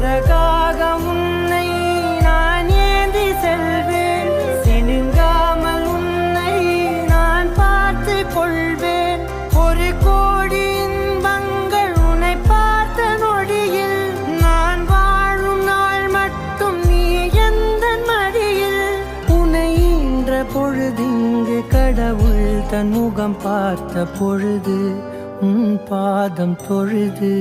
சிறகாக உன்னை நான் ஏந்தி செல்வேன், சினுங்காமல் உன்னை நான் பார்த்து கொள்வேன். ஒரு கோடி இன்பங்கள் உன்னை பார்த்த நொடியில், நான் வாழும் நாள் மட்டும் நீ எந்த மடியில். உன்னை ஈன்ற பொழுதிங்கு கடவுள் தன் முகம் பார்த்த பொழுது உன் பாதம் தொழுது